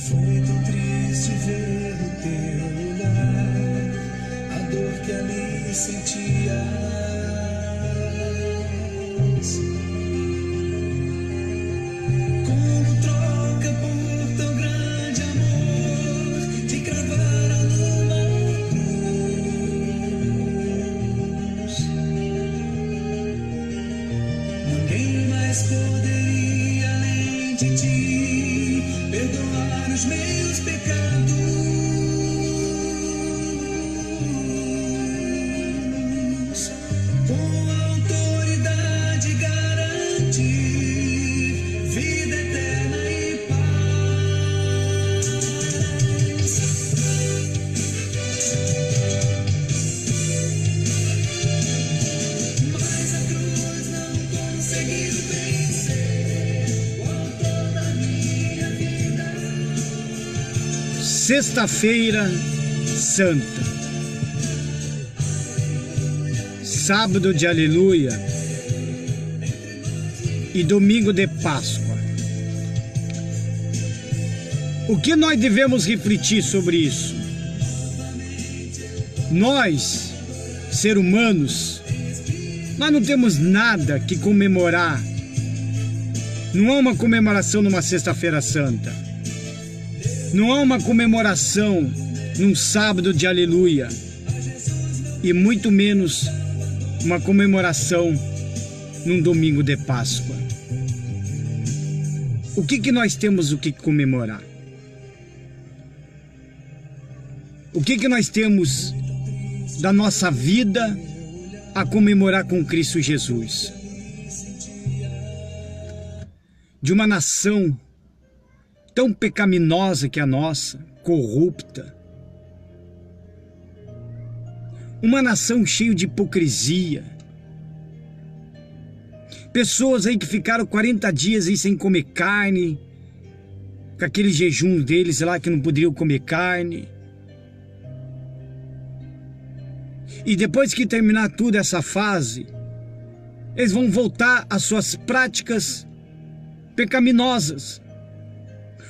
Foi tão triste ver no teu olhar a dor que ali sentias. Como troca por tão grande amor, te cravaram numa cruz. Ninguém mais poderia além de ti perdoar os meus pecados. Com autoridade garantir vida eterna e paz. Mas a cruz não conseguiu vencer o autor da minha vida. Sexta-feira Santa, sábado de Aleluia e domingo de Páscoa. O que nós devemos refletir sobre isso? Nós, seres humanos, nós não temos nada que comemorar. Não há uma comemoração numa Sexta-feira Santa. Não há uma comemoração num sábado de Aleluia. E muito menos uma comemoração num domingo de Páscoa. O que nós temos o que comemorar? O que nós temos da nossa vida a comemorar com Cristo Jesus? De uma nação tão pecaminosa que a nossa, corrupta. Uma nação cheia de hipocrisia. Pessoas aí que ficaram 40 dias aí sem comer carne, com aquele jejum deles lá que não poderiam comer carne. E depois que terminar tudo essa fase, eles vão voltar às suas práticas pecaminosas.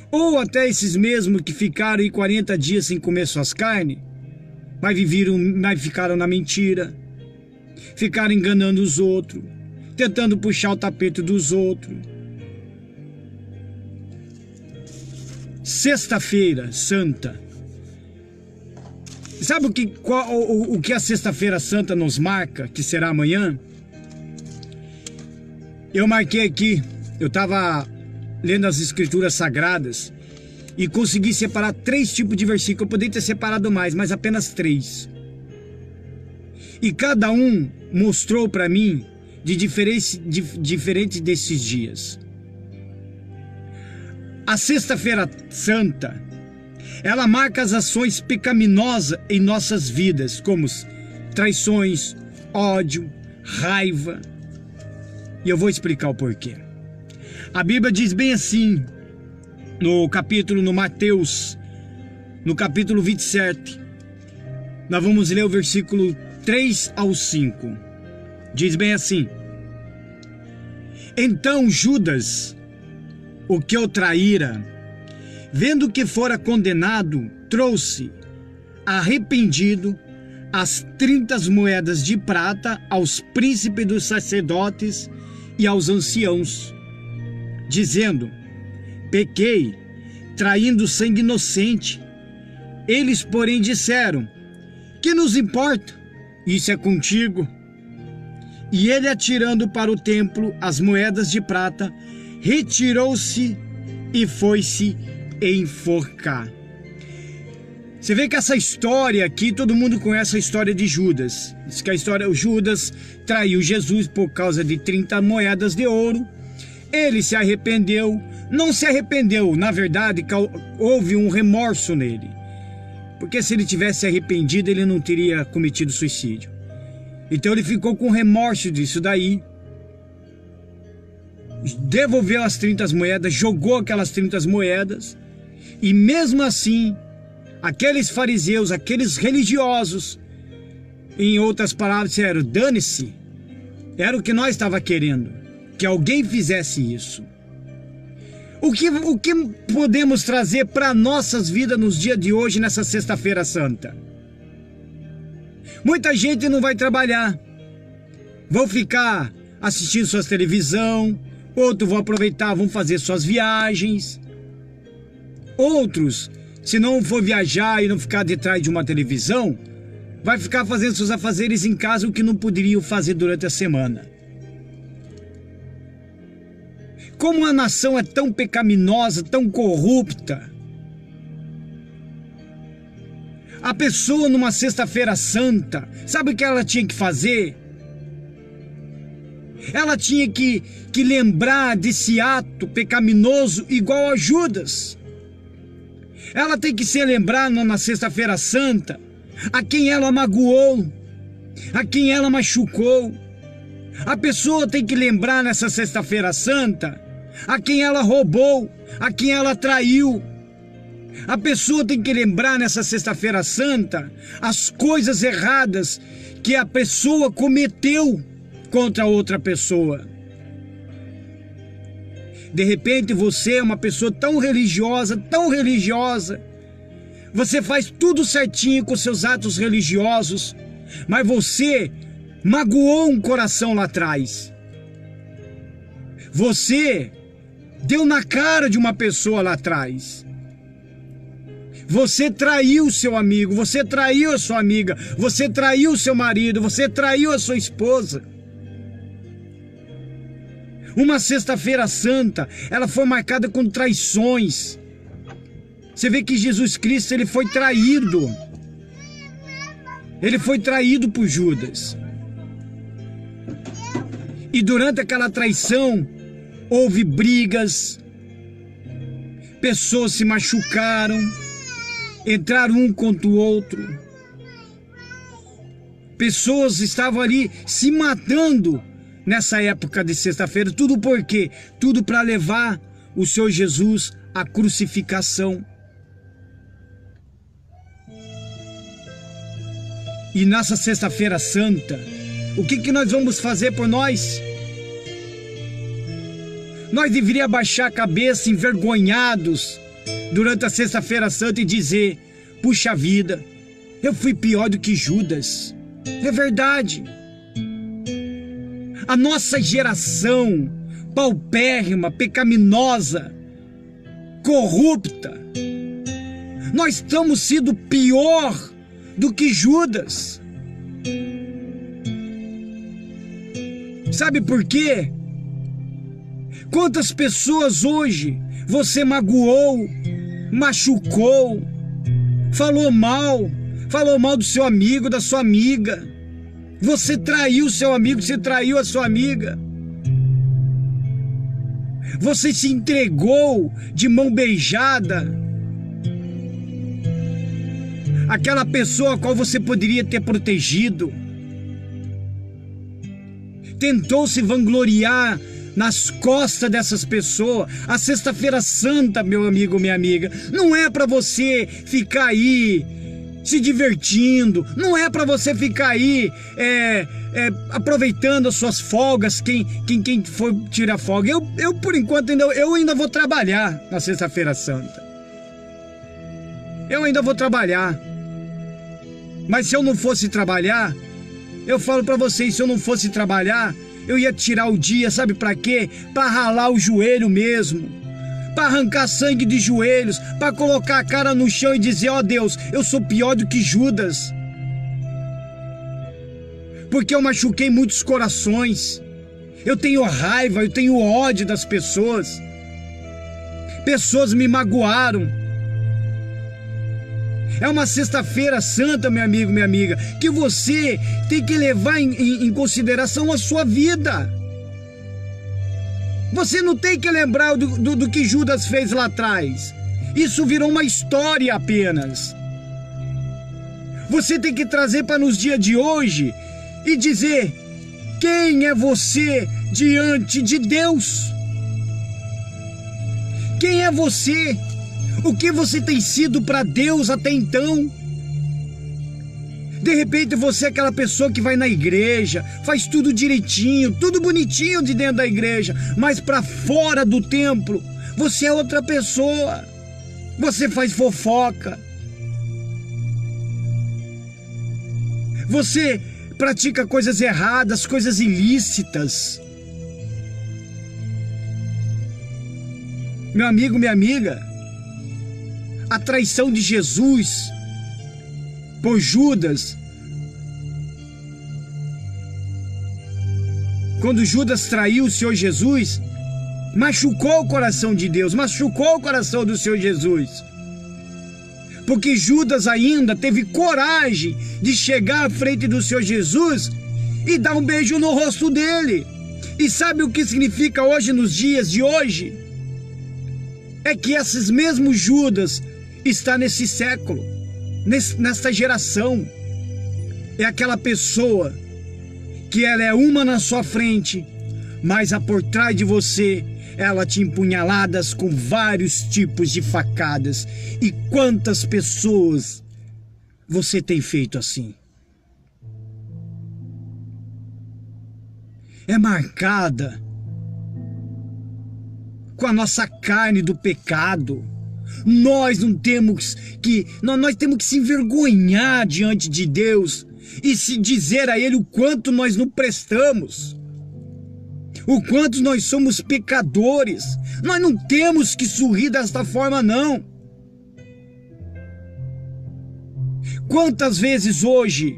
Ou até esses mesmos que ficaram aí 40 dias sem comer suas carnes, mas ficaram na mentira, ficaram enganando os outros, tentando puxar o tapete dos outros. Sexta-feira Santa. Sabe o que a Sexta-feira Santa nos marca, que será amanhã? Eu marquei aqui, eu estava lendo as Escrituras Sagradas e consegui separar 3 tipos de versículos. Eu poderia ter separado mais, mas apenas 3. E cada um mostrou para mim de diferente desses dias. A Sexta-feira Santa, ela marca as ações pecaminosas em nossas vidas, como traições, ódio, raiva. E eu vou explicar o porquê. A Bíblia diz bem assim, no Mateus, no capítulo 27, nós vamos ler o versículo 3 ao 5. Diz bem assim: Então Judas, o que o traíra, vendo que fora condenado, trouxe, arrependido, as 30 moedas de prata aos príncipes dos sacerdotes e aos anciãos, dizendo: Pequei, traindo sangue inocente. Eles, porém, disseram: Que nos importa? Isso é contigo. E ele, atirando para o templo as moedas de prata, retirou-se e foi-se enforcar. Você vê que essa história aqui, todo mundo conhece a história de Judas. Diz que o Judas traiu Jesus por causa de 30 moedas de ouro. Ele se arrependeu. Não se arrependeu, na verdade, houve um remorso nele. Porque se ele tivesse arrependido, ele não teria cometido suicídio. Então ele ficou com remorso disso daí. Devolveu as 30 moedas, jogou aquelas 30 moedas. E mesmo assim, aqueles fariseus, aqueles religiosos, em outras palavras, disseram: dane-se. Era o que nós estava querendo, que alguém fizesse isso. O que podemos trazer para nossas vidas nos dias de hoje, nessa Sexta-feira Santa? Muita gente não vai trabalhar, vão ficar assistindo suas televisão, outros vão aproveitar, vão fazer suas viagens. Outros, se não for viajar e não ficar detrás de uma televisão, vai ficar fazendo seus afazeres em casa, o que não poderiam fazer durante a semana. Como a nação é tão pecaminosa, tão corrupta, a pessoa numa Sexta-feira Santa, sabe o que ela tinha que fazer? Ela tinha que lembrar desse ato pecaminoso igual a Judas. Ela tem que se lembrar na Sexta-feira Santa a quem ela magoou, a quem ela machucou. A pessoa tem que lembrar nessa Sexta-feira Santa a quem ela roubou, a quem ela traiu. A pessoa tem que lembrar nessa Sexta-feira Santa as coisas erradas que a pessoa cometeu contra outra pessoa. De repente você é uma pessoa tão religiosa, você faz tudo certinho com seus atos religiosos, mas você magoou um coração lá atrás. Você deu na cara de uma pessoa lá atrás. Você traiu seu amigo, você traiu a sua amiga, você traiu seu marido, você traiu a sua esposa. Uma Sexta-feira Santa, ela foi marcada com traições. Você vê que Jesus Cristo, ele foi traído. Ele foi traído por Judas. E durante aquela traição, houve brigas, pessoas se machucaram, entraram um contra o outro. Pessoas estavam ali se matando nessa época de sexta-feira. Tudo por quê? Tudo para levar o Senhor Jesus à crucificação. E nessa Sexta-feira Santa, o que nós vamos fazer por nós? Nós deveríamos baixar a cabeça envergonhados durante a Sexta-feira Santa e dizer: puxa vida, eu fui pior do que Judas. É verdade. A nossa geração paupérrima, pecaminosa, corrupta, nós estamos sendo pior do que Judas. Sabe por quê? Quantas pessoas hoje você magoou, machucou, falou mal do seu amigo, da sua amiga. Você traiu seu amigo, você traiu a sua amiga. Você se entregou de mão beijada àquela pessoa a qual você poderia ter protegido. Tentou se vangloriar nas costas dessas pessoas. A Sexta-feira Santa, meu amigo, minha amiga, não é para você ficar aí se divertindo, não é para você ficar aí aproveitando as suas folgas, quem for tirar folga. Eu por enquanto eu ainda vou trabalhar na Sexta-feira Santa. Eu ainda vou trabalhar. Mas se eu não fosse trabalhar, eu falo para vocês, se eu não fosse trabalhar, eu ia tirar o dia, sabe para quê? Para ralar o joelho mesmo, para arrancar sangue de joelhos, para colocar a cara no chão e dizer: ó Deus, eu sou pior do que Judas. Porque eu machuquei muitos corações, eu tenho raiva, eu tenho ódio das pessoas. Pessoas me magoaram. É uma Sexta-feira Santa, meu amigo, minha amiga, que você tem que levar em consideração a sua vida. Você não tem que lembrar do que Judas fez lá atrás. Isso virou uma história apenas. Você tem que trazer para nos dias de hoje e dizer: quem é você diante de Deus? Quem é você? O que você tem sido para Deus até então? De repente você é aquela pessoa que vai na igreja, faz tudo direitinho, tudo bonitinho de dentro da igreja, mas para fora do templo Você é outra pessoa. Você faz fofoca. Você pratica coisas erradas, coisas ilícitas. Meu amigo, minha amiga, a traição de Jesus por Judas, quando Judas traiu o Senhor Jesus, machucou o coração de Deus, machucou o coração do Senhor Jesus. Porque Judas ainda teve coragem de chegar à frente do Senhor Jesus e dar um beijo no rosto dele. E sabe o que significa hoje, nos dias de hoje? É que esses mesmos Judas está nesse século, nesta geração. É aquela pessoa que ela é uma na sua frente, mas por trás de você ela te empunhaladas com vários tipos de facadas. E quantas pessoas você tem feito assim? É marcada com a nossa carne do pecado. Nós temos que se envergonhar diante de Deus e se dizer a Ele o quanto nós não prestamos, o quanto nós somos pecadores. Nós não temos que sorrir desta forma, não. Quantas vezes hoje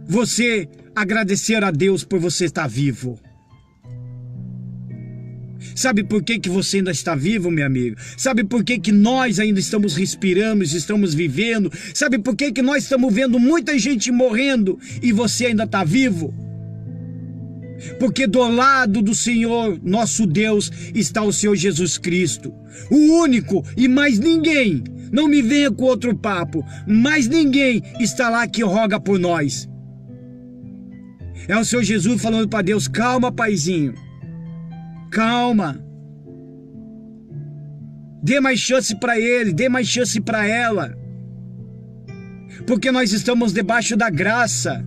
você agradecer a Deus por você estar vivo? Sabe por que você ainda está vivo, meu amigo? Sabe por que nós ainda estamos respirando, estamos vivendo? Sabe por que nós estamos vendo muita gente morrendo e você ainda está vivo? Porque do lado do Senhor, nosso Deus, está o Senhor Jesus Cristo, o único, e mais ninguém, não me venha com outro papo, mais ninguém está lá que roga por nós. É o Senhor Jesus falando para Deus: calma, paizinho, calma, dê mais chance para ele, dê mais chance para ela, porque nós estamos debaixo da graça.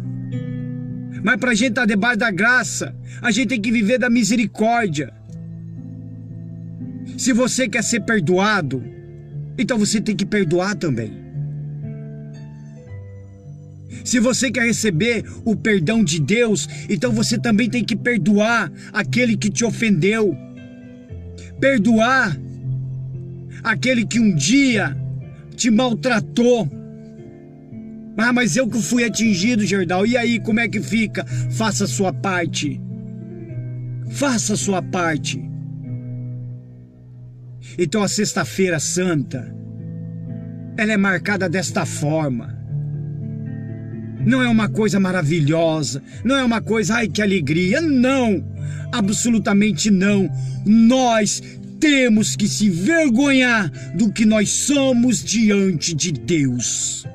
Mas para a gente estar debaixo da graça, a gente tem que viver da misericórdia. Se você quer ser perdoado, então você tem que perdoar também. Se você quer receber o perdão de Deus, então você também tem que perdoar aquele que te ofendeu. Perdoar aquele que um dia te maltratou. Ah, mas eu que fui atingido, Gerdau. E aí, como é que fica? Faça a sua parte. Faça a sua parte. Então a Sexta-feira Santa, ela é marcada desta forma. Não é uma coisa maravilhosa, não é uma coisa, ai que alegria, não, absolutamente não. Nós temos que se envergonhar do que nós somos diante de Deus.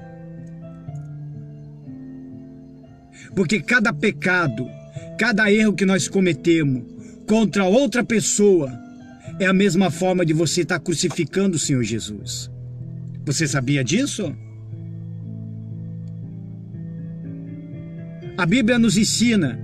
Porque cada pecado, cada erro que nós cometemos contra outra pessoa é a mesma forma de você estar crucificando o Senhor Jesus. Você sabia disso? A Bíblia nos ensina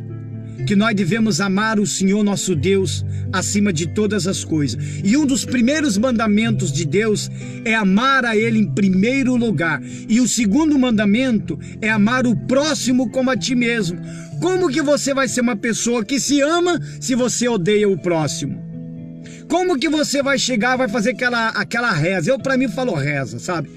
que nós devemos amar o Senhor nosso Deus acima de todas as coisas. E um dos primeiros mandamentos de Deus é amar a Ele em primeiro lugar. E o segundo mandamento é amar o próximo como a ti mesmo. Como que você vai ser uma pessoa que se ama se você odeia o próximo? Como que você vai chegar, vai fazer aquela reza? Eu, para mim, falo reza, sabe?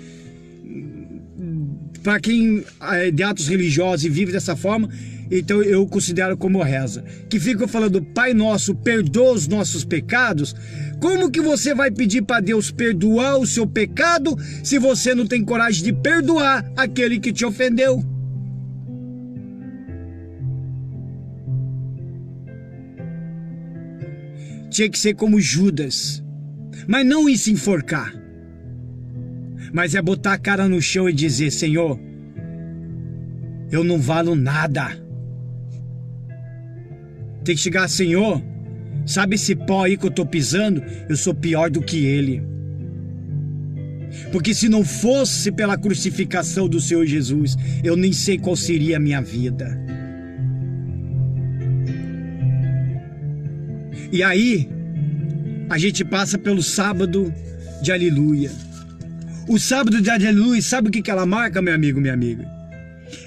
Para quem é de atos religiosos e vive dessa forma, então eu considero como reza. Que fica falando: Pai nosso, perdoa os nossos pecados. Como que você vai pedir para Deus perdoar o seu pecado se você não tem coragem de perdoar aquele que te ofendeu? Tinha que ser como Judas, mas não em se enforcar, mas é botar a cara no chão e dizer: Senhor, eu não valo nada. Tem que chegar: Senhor, sabe esse pó aí que eu tô pisando? Eu sou pior do que ele. Porque se não fosse pela crucificação do Senhor Jesus, eu nem sei qual seria a minha vida. E aí, a gente passa pelo sábado de aleluia. O sábado de aleluia, sabe o que ela marca, meu amigo, minha amiga?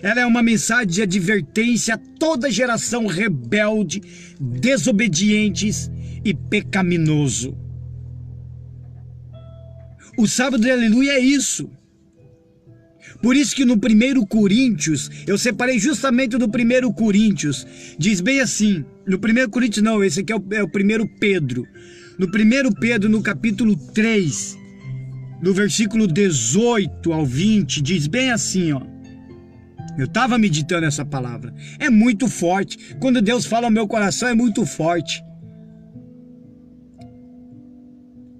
Ela é uma mensagem de advertência a toda geração rebelde, desobedientes e pecaminoso. O sábado de aleluia é isso. Por isso que no 1 Coríntios, eu separei justamente do 1 Coríntios, diz bem assim, no 1 Coríntios não, esse aqui é o 1 Pedro. No 1 Pedro, no capítulo 3, no versículo 18 ao 20, diz bem assim, ó. Eu estava meditando essa palavra. É muito forte. Quando Deus fala ao meu coração, é muito forte.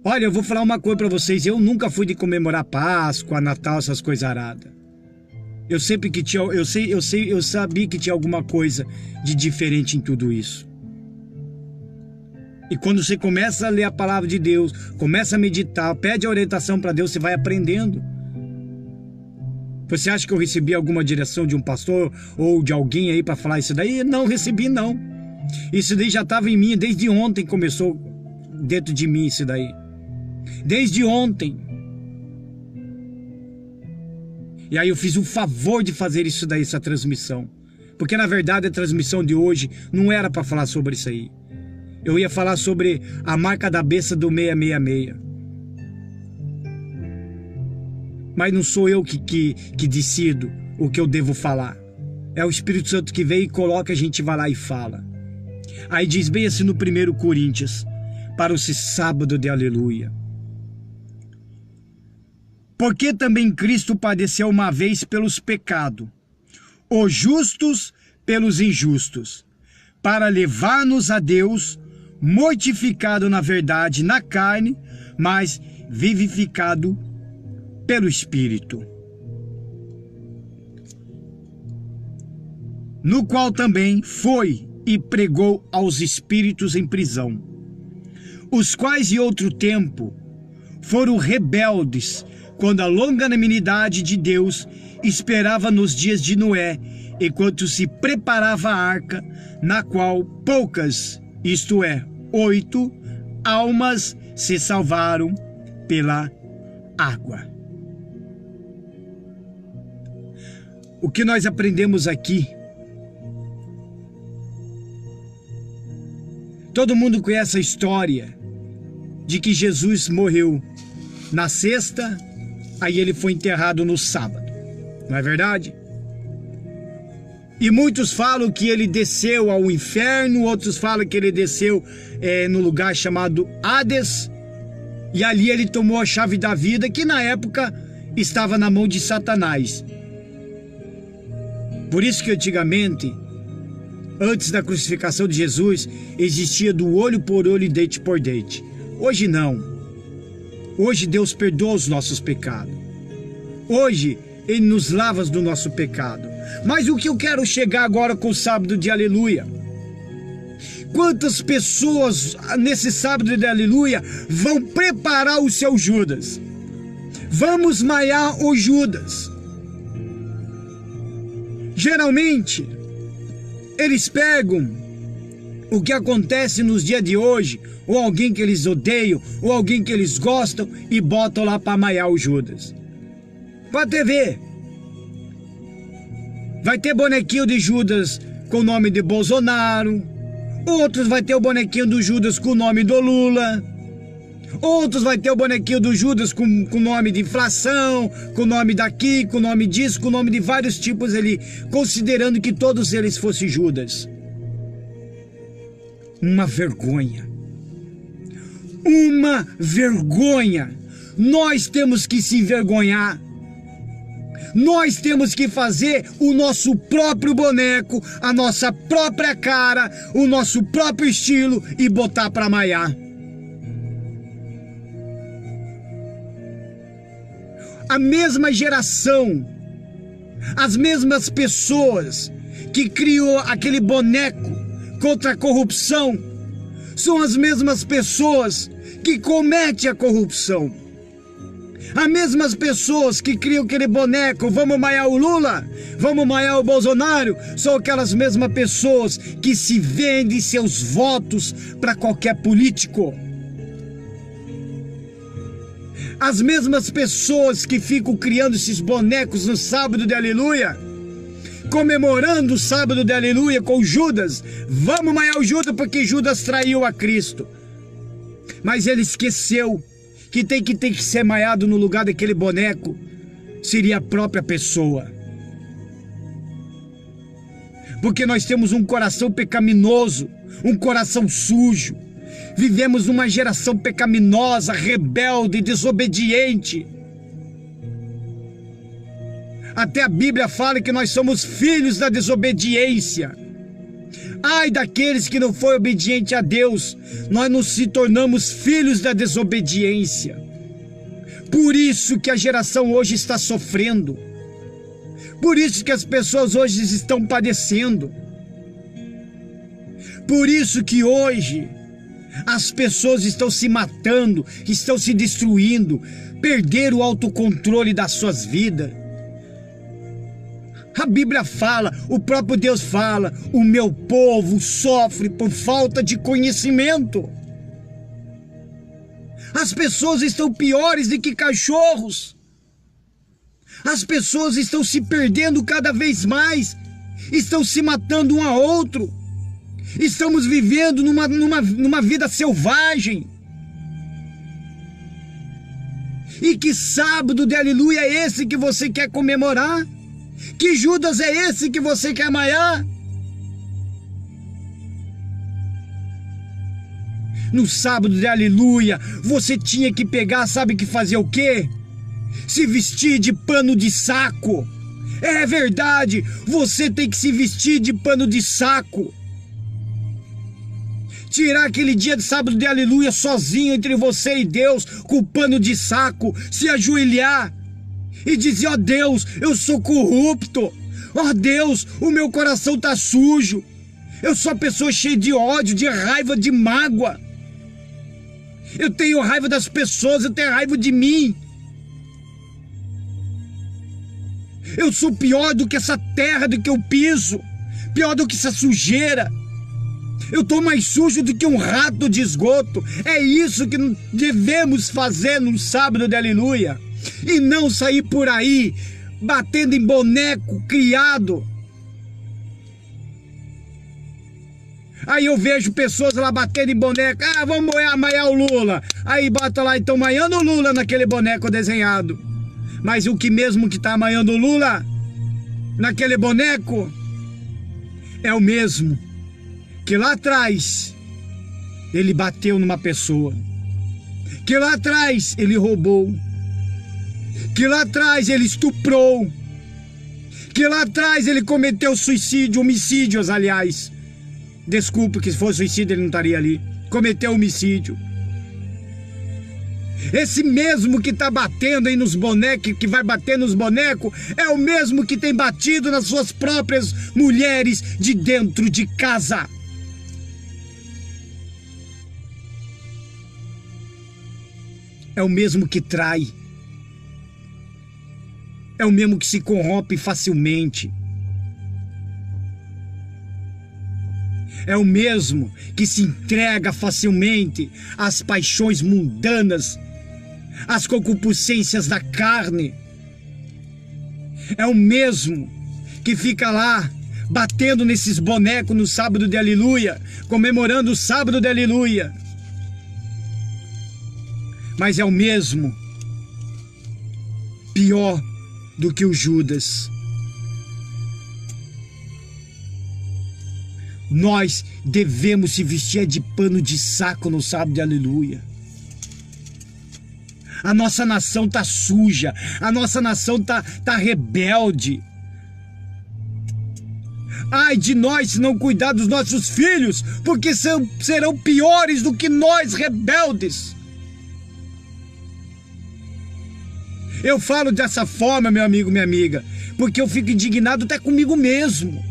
Olha, eu vou falar uma coisa para vocês. Eu nunca fui de comemorar Páscoa, Natal, essas coisas aradas. Eu sempre que tinha, eu sabia que tinha alguma coisa de diferente em tudo isso. E quando você começa a ler a palavra de Deus, começa a meditar, pede a orientação para Deus, você vai aprendendo. Você acha que eu recebi alguma direção de um pastor ou de alguém aí para falar isso daí? Não recebi, não. Isso daí já estava em mim, desde ontem começou dentro de mim isso daí. Desde ontem. E aí eu fiz o favor de fazer isso daí, essa transmissão. Porque na verdade a transmissão de hoje não era para falar sobre isso aí. Eu ia falar sobre a marca da besta do 666. Mas não sou eu que decido o que eu devo falar. É o Espírito Santo que vem e coloca, a gente vai lá e fala. Aí diz bem assim no 1 Coríntios, para esse sábado de aleluia. Porque também Cristo padeceu uma vez pelos pecados, os justos pelos injustos, para levar-nos a Deus, mortificado na verdade na carne, mas vivificado pelo Espírito, no qual também foi e pregou aos espíritos em prisão, os quais de outro tempo foram rebeldes, quando a longanimidade de Deus esperava nos dias de Noé, enquanto se preparava a arca, na qual poucas, isto é, 8 almas se salvaram pela água. O que nós aprendemos aqui? Todo mundo conhece a história de que Jesus morreu na sexta, aí ele foi enterrado no sábado, não é verdade? E muitos falam que ele desceu ao inferno, outros falam que ele desceu no lugar chamado Hades, e ali ele tomou a chave da vida, que na época estava na mão de Satanás. Por isso que antigamente, antes da crucificação de Jesus, existia do olho por olho e dente por dente. Hoje não. Hoje Deus perdoa os nossos pecados. Hoje Ele nos lava do nosso pecado. Mas o que eu quero chegar agora com o sábado de aleluia? Quantas pessoas nesse sábado de aleluia vão preparar o seu Judas? Vamos maiar o Judas. Geralmente, eles pegam o que acontece nos dias de hoje, ou alguém que eles odeiam, ou alguém que eles gostam, e botam lá para maiar o Judas. Pode ver. Vai ter bonequinho de Judas com o nome de Bolsonaro, outros vai ter o bonequinho do Judas com o nome do Lula, outros vai ter o bonequinho do Judas com o nome de inflação, com o nome daqui, com o nome disso, com o nome de vários tipos ali, considerando que todos eles fossem Judas. Uma vergonha. Uma vergonha. Nós temos que se envergonhar. Nós temos que fazer o nosso próprio boneco, a nossa própria cara, o nosso próprio estilo e botar para maiar. A mesma geração, as mesmas pessoas que criou aquele boneco contra a corrupção, são as mesmas pessoas que cometem a corrupção. As mesmas pessoas que criam aquele boneco, vamos maiar o Lula, vamos maiar o Bolsonaro, são aquelas mesmas pessoas que se vendem seus votos para qualquer político. As mesmas pessoas que ficam criando esses bonecos no sábado de aleluia, comemorando o sábado de aleluia com Judas. Vamos maiar o Judas porque Judas traiu a Cristo. Mas ele esqueceu que tem que ser maiado no lugar daquele boneco seria a própria pessoa. Porque nós temos um coração pecaminoso, um coração sujo. Vivemos numa geração pecaminosa, rebelde, desobediente. Até a Bíblia fala que nós somos filhos da desobediência. Ai daqueles que não foram obedientes a Deus, nós nos tornamos filhos da desobediência. Por isso que a geração hoje está sofrendo. Por isso que as pessoas hoje estão padecendo. Por isso que hoje as pessoas estão se matando, estão se destruindo, perderam o autocontrole das suas vidas. A Bíblia fala, o próprio Deus fala, o meu povo sofre por falta de conhecimento. As pessoas estão piores do que cachorros. As pessoas estão se perdendo cada vez mais, estão se matando um ao outro. Estamos vivendo numa vida selvagem. E que sábado de aleluia é esse que você quer comemorar? Que Judas é esse que você quer maiar? No sábado de aleluia, você tinha que pegar, sabe que fazer o quê? Se vestir de pano de saco. É verdade, você tem que se vestir de pano de saco. Tirar aquele dia de sábado de aleluia sozinho entre você e Deus, com o pano de saco, se ajoelhar e dizer: ó Deus, eu sou corrupto, ó Deus, o meu coração tá sujo, eu sou uma pessoa cheia de ódio, de raiva, de mágoa, eu tenho raiva das pessoas, eu tenho raiva de mim, eu sou pior do que essa terra, do que eu piso, pior do que essa sujeira. Eu estou mais sujo do que um rato de esgoto. É isso que devemos fazer no sábado de aleluia. E não sair por aí batendo em boneco criado. Aí eu vejo pessoas lá batendo em boneco. Ah, vamos maiar o Lula. Aí bota lá, então maiando o Lula naquele boneco desenhado. Mas o que mesmo que está maiando o Lula naquele boneco é o mesmo que lá atrás ele bateu numa pessoa, que lá atrás ele roubou, que lá atrás ele estuprou, que lá atrás ele cometeu suicídio, homicídios, aliás. Desculpa, que se fosse suicídio ele não estaria ali. Cometeu homicídio. Esse mesmo que está batendo aí nos bonecos, que vai bater nos bonecos, é o mesmo que tem batido nas suas próprias mulheres de dentro de casa. É o mesmo que trai. É o mesmo que se corrompe facilmente. É o mesmo que se entrega facilmente às paixões mundanas, às concupiscências da carne. É o mesmo que fica lá batendo nesses bonecos no sábado de aleluia, comemorando o sábado de aleluia. Mas é o mesmo, pior do que o Judas. Nós devemos se vestir de pano de saco no sábado de aleluia. A nossa nação tá suja, a nossa nação tá rebelde. Ai de nós se não cuidar dos nossos filhos, porque serão piores do que nós rebeldes. Eu falo dessa forma, meu amigo, minha amiga, porque eu fico indignado até comigo mesmo.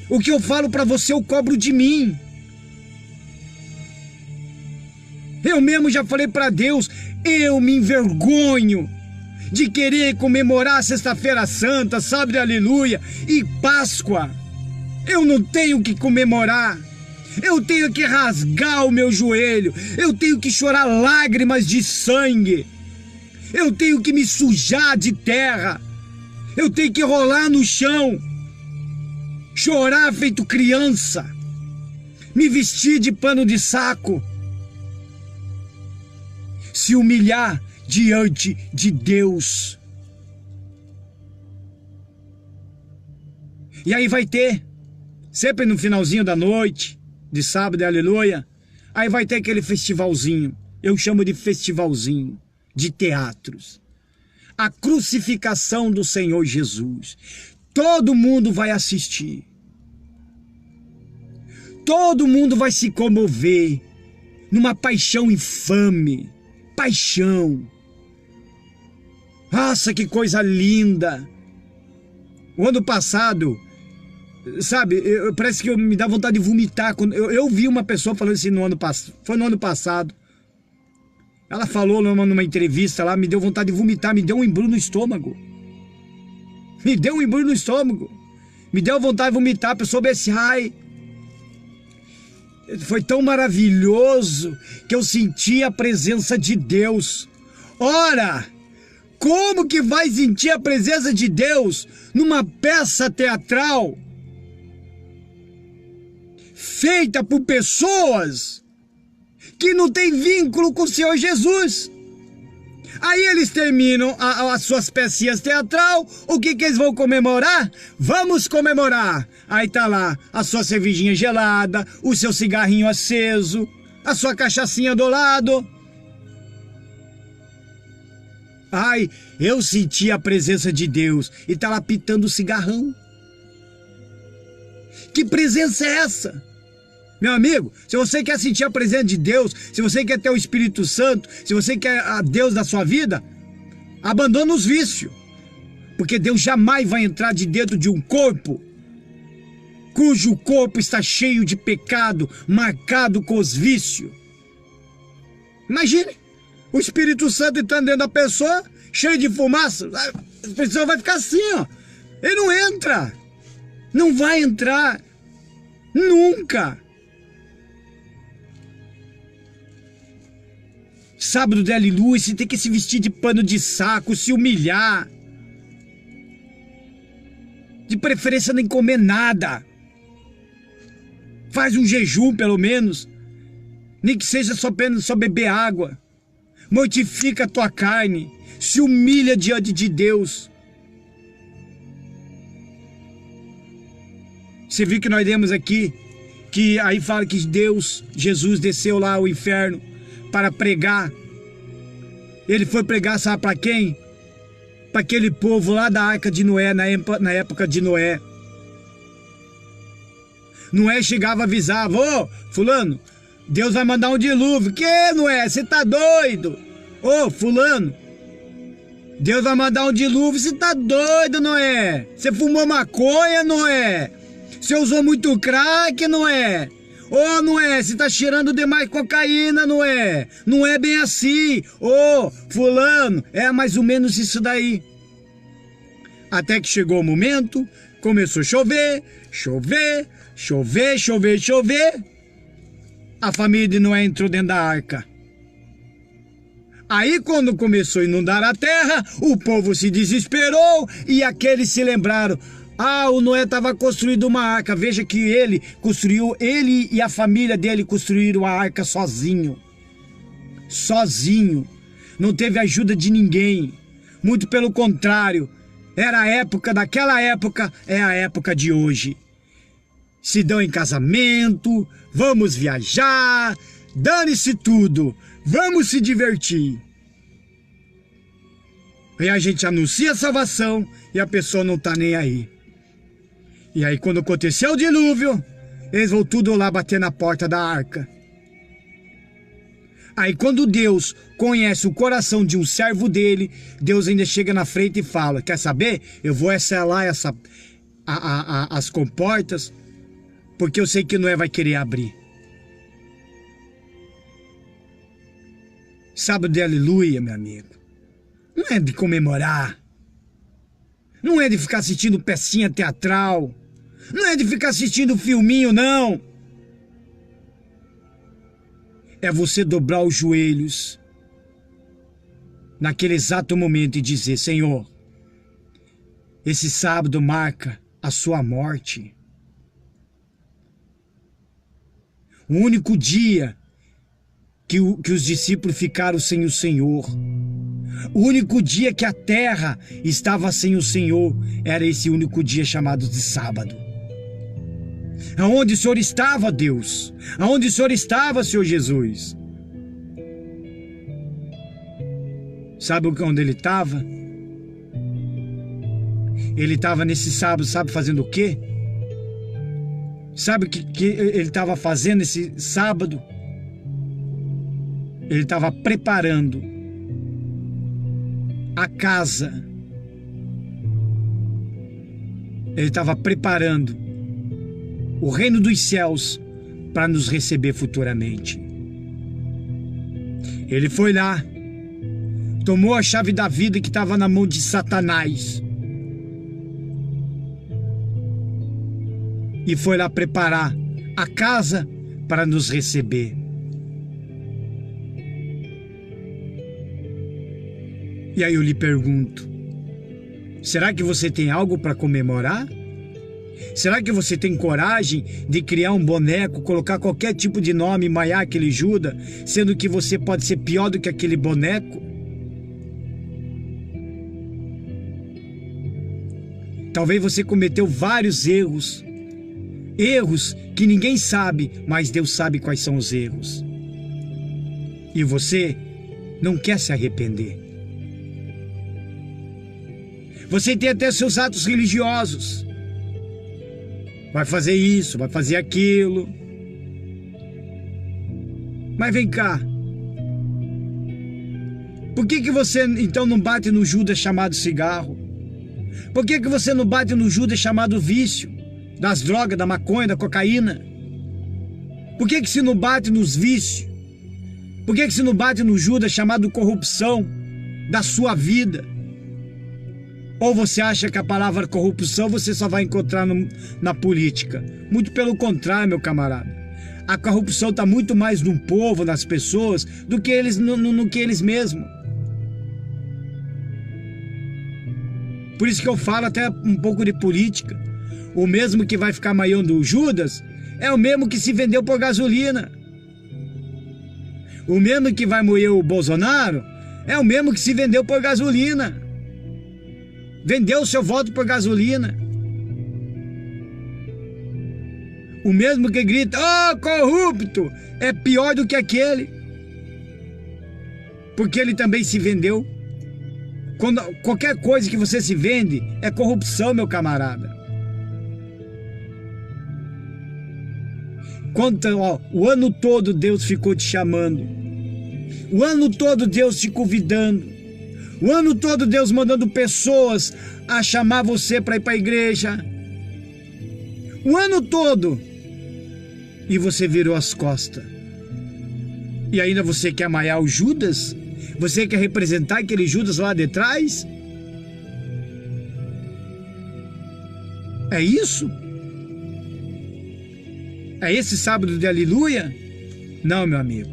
O que eu falo para você, eu cobro de mim. Eu mesmo já falei para Deus, eu me envergonho de querer comemorar Sexta-feira Santa, sábado de aleluia e Páscoa. Eu não tenho que comemorar. Eu tenho que rasgar o meu joelho. Eu tenho que chorar lágrimas de sangue. Eu tenho que me sujar de terra. Eu tenho que rolar no chão. Chorar feito criança. Me vestir de pano de saco. Se humilhar diante de Deus. E aí vai ter, sempre no finalzinho da noite, de sábado, aleluia, aí vai ter aquele festivalzinho, eu chamo de festivalzinho, de teatros. A crucificação do Senhor Jesus. Todo mundo vai assistir. Todo mundo vai se comover numa paixão infame. Paixão. Nossa, que coisa linda. O ano passado, sabe, parece que me dá vontade de vomitar. Eu vi uma pessoa falando assim no ano passado, foi no ano passado. Ela falou numa entrevista lá, me deu vontade de vomitar, me deu um embrulho no estômago. Me deu um embrulho no estômago. Me deu vontade de vomitar, a pessoa disse, ai. Foi tão maravilhoso que eu senti a presença de Deus. Ora, como que vai sentir a presença de Deus numa peça teatral feita por pessoas que não têm vínculo com o Senhor Jesus? Aí eles terminam as suas pecinhas teatral, o que eles vão comemorar? Vamos comemorar. Aí tá lá a sua cervejinha gelada, o seu cigarrinho aceso, a sua cachaçinha do lado. Ai, eu senti a presença de Deus e tá lá pitando o cigarrão. Que presença é essa? Meu amigo, se você quer sentir a presença de Deus, se você quer ter o Espírito Santo, se você quer a Deus na sua vida, abandona os vícios. Porque Deus jamais vai entrar de dentro de um corpo cujo corpo está cheio de pecado, marcado com os vícios. Imagine, o Espírito Santo entrando dentro da pessoa, cheio de fumaça, a pessoa vai ficar assim, ó. Ele não entra. Não vai entrar. Nunca. Sábado de aleluia, você tem que se vestir de pano de saco, se humilhar. De preferência nem comer nada. Faz um jejum pelo menos. Nem que seja só beber água. Mortifica a tua carne. Se humilha diante de Deus. Você viu que nós demos aqui, que aí fala que Deus, Jesus desceu lá ao inferno para pregar. Ele foi pregar, sabe para quem? Para aquele povo lá da Arca de Noé, na época de Noé. Noé chegava e avisava, ô, fulano, Deus vai mandar um dilúvio. Que, Noé? Você tá doido? Ô, fulano, Deus vai mandar um dilúvio. Você tá doido, Noé? Você fumou maconha, Noé? Você usou muito crack, Noé? Ô, Noé, você tá cheirando demais cocaína, Noé? Não é bem assim. Ô, fulano, é mais ou menos isso daí. Até que chegou o momento, começou a chover, chover, chover, chover, chover. A família de Noé entrou dentro da arca. Aí quando começou a inundar a terra, o povo se desesperou e aqueles se lembraram. Ah, o Noé estava construindo uma arca. Veja que ele e a família dele construíram a arca sozinho. Sozinho. Não teve ajuda de ninguém. Muito pelo contrário. Era a época, daquela época, é a época de hoje. Se dão em casamento, vamos viajar, dane-se tudo, vamos se divertir. E a gente anuncia a salvação e a pessoa não tá nem aí. E aí quando aconteceu o dilúvio, eles vão tudo lá bater na porta da arca. Aí quando Deus conhece o coração de um servo dele, Deus ainda chega na frente e fala, quer saber? Eu vou selar as comportas, porque eu sei que Noé vai querer abrir. Sábado de aleluia, meu amigo. Não é de comemorar. Não é de ficar assistindo pecinha teatral. Não é de ficar assistindo filminho, não. é você dobrar os joelhos naquele exato momento e dizer: Senhor, esse sábado marca a sua morte. O único dia que os discípulos ficaram sem o Senhor, o único dia que a terra estava sem o Senhor, era esse único dia chamado de sábado. Aonde o Senhor estava, Deus? Aonde o Senhor estava, Senhor Jesus? Sabe onde ele estava? Ele estava nesse sábado, sabe fazendo o quê? Sabe o que ele estava fazendo esse sábado? Ele estava preparando a casa. Ele estava preparando o reino dos céus para nos receber futuramente. Ele foi lá, tomou a chave da vida que estava na mão de Satanás e foi lá preparar a casa para nos receber. E aí eu lhe pergunto, será que você tem algo para comemorar? Será que você tem coragem de criar um boneco, colocar qualquer tipo de nome e maiar aquele Judas, sendo que você pode ser pior do que aquele boneco? Talvez você cometeu vários erros que ninguém sabe, mas Deus sabe quais são os erros. E você não quer se arrepender. Você tem até seus atos religiosos. Vai fazer isso, vai fazer aquilo. Mas vem cá. Por que você então não bate no Judas chamado cigarro? Por que você não bate no Judas chamado vício? Das drogas, da maconha, da cocaína? Por que você não bate nos vícios? Por que você não bate no Judas chamado corrupção da sua vida? Ou você acha que a palavra corrupção você só vai encontrar na política? Muito pelo contrário, meu camarada. A corrupção está muito mais no povo, nas pessoas, do que eles no que eles mesmos. Por isso que eu falo até um pouco de política. O mesmo que vai ficar maiando o Judas é o mesmo que se vendeu por gasolina. O mesmo que vai moer o Bolsonaro é o mesmo que se vendeu por gasolina. Vendeu o seu voto por gasolina. O mesmo que grita, oh, corrupto, é pior do que aquele. Porque ele também se vendeu. Qualquer coisa que você se vende é corrupção, meu camarada. O ano todo Deus ficou te chamando. O ano todo Deus te convidando. O ano todo Deus mandando pessoas a chamar você para ir para a igreja. O ano todo. E você virou as costas. E ainda você quer maiar o Judas? Você quer representar aquele Judas lá de trás? É isso? É esse sábado de aleluia? Não, meu amigo.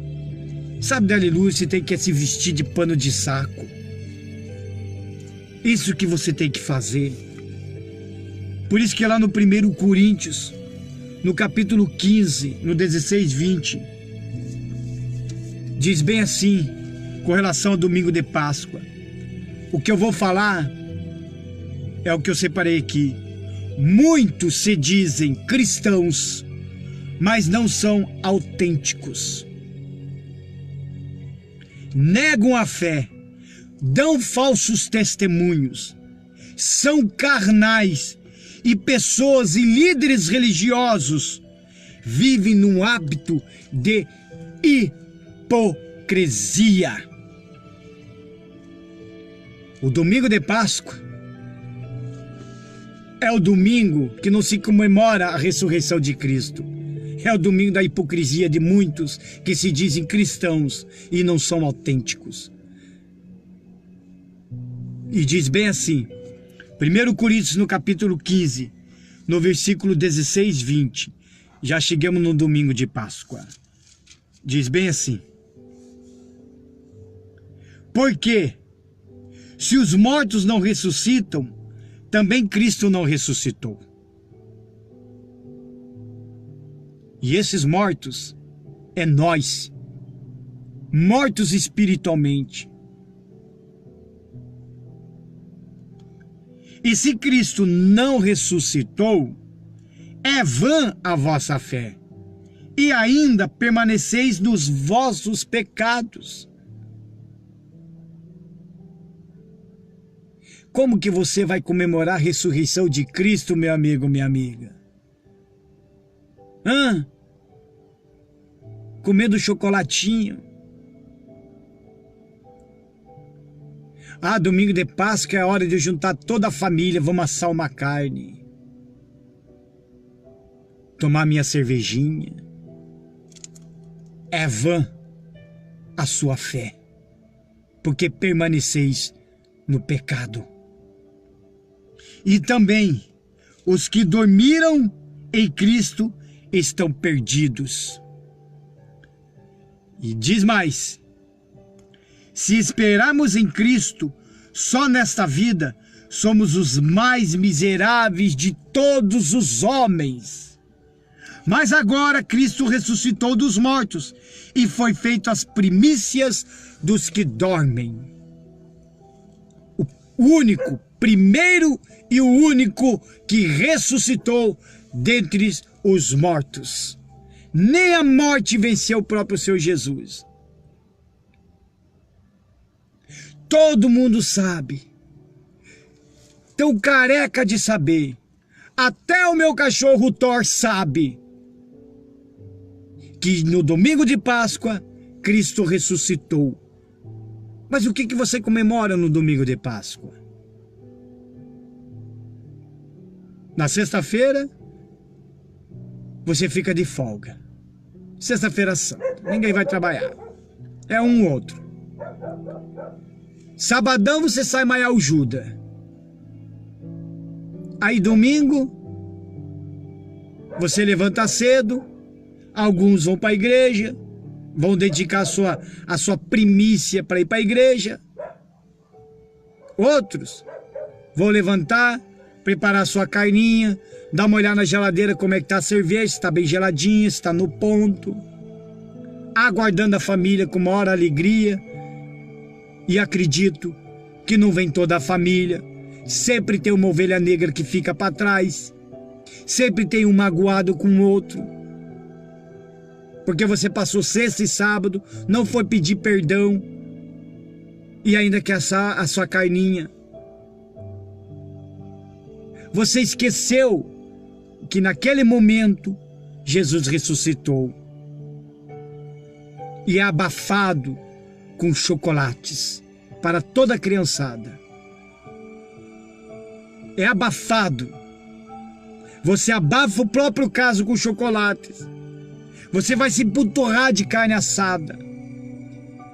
Sábado de aleluia você tem que se vestir de pano de saco. Isso que você tem que fazer. Por isso que lá no 1 Coríntios, no capítulo 15, no 16, 20, diz bem assim, com relação ao domingo de Páscoa. O que eu vou falar é o que eu separei aqui. Muitos se dizem cristãos, mas não são autênticos. Negam a fé, dão falsos testemunhos, são carnais e pessoas e líderes religiosos vivem num hábito de hipocrisia. O domingo de Páscoa é o domingo que não se comemora a ressurreição de Cristo. É o domingo da hipocrisia de muitos que se dizem cristãos e não são autênticos. E diz bem assim, 1 Coríntios no capítulo 15, no versículo 16, 20. Já chegamos no domingo de Páscoa. Diz bem assim: porque se os mortos não ressuscitam, também Cristo não ressuscitou. E esses mortos é nós, mortos espiritualmente. E se Cristo não ressuscitou, é vã a vossa fé, e ainda permaneceis nos vossos pecados. Como que você vai comemorar a ressurreição de Cristo, meu amigo, minha amiga? Comendo chocolatinho. Domingo de Páscoa é a hora de juntar toda a família, vamos assar uma carne. Tomar minha cervejinha. É vã a sua fé, porque permaneceis no pecado. E também os que dormiram em Cristo estão perdidos. E diz mais: se esperarmos em Cristo só nesta vida, somos os mais miseráveis de todos os homens. Mas agora Cristo ressuscitou dos mortos e foi feito as primícias dos que dormem. O único, primeiro e o único que ressuscitou dentre os mortos. Nem a morte venceu o próprio Senhor Jesus. Todo mundo sabe. Tão careca de saber. Até o meu cachorro Thor sabe que no domingo de Páscoa Cristo ressuscitou. Mas o que você comemora no domingo de Páscoa? Na sexta-feira você fica de folga. Sexta-feira santa, ninguém vai trabalhar. É um outro. Sabadão você sai maior Juda. Aí domingo você levanta cedo. Alguns vão para a igreja, vão dedicar a sua primícia para ir para a igreja. Outros vão levantar, preparar a sua carninha, dar uma olhada na geladeira como é que está a cerveja, se está bem geladinha, se está no ponto. Aguardando a família com maior alegria. E acredito que não vem toda a família. Sempre tem uma ovelha negra que fica para trás. Sempre tem um magoado com o outro. Porque você passou sexta e sábado, não foi pedir perdão e ainda quer assar a sua carninha. Você esqueceu que naquele momento Jesus ressuscitou e é abafado com chocolates para toda a criançada. É abafado. Você abafa o próprio caso com chocolates. Você vai se empanturrar de carne assada.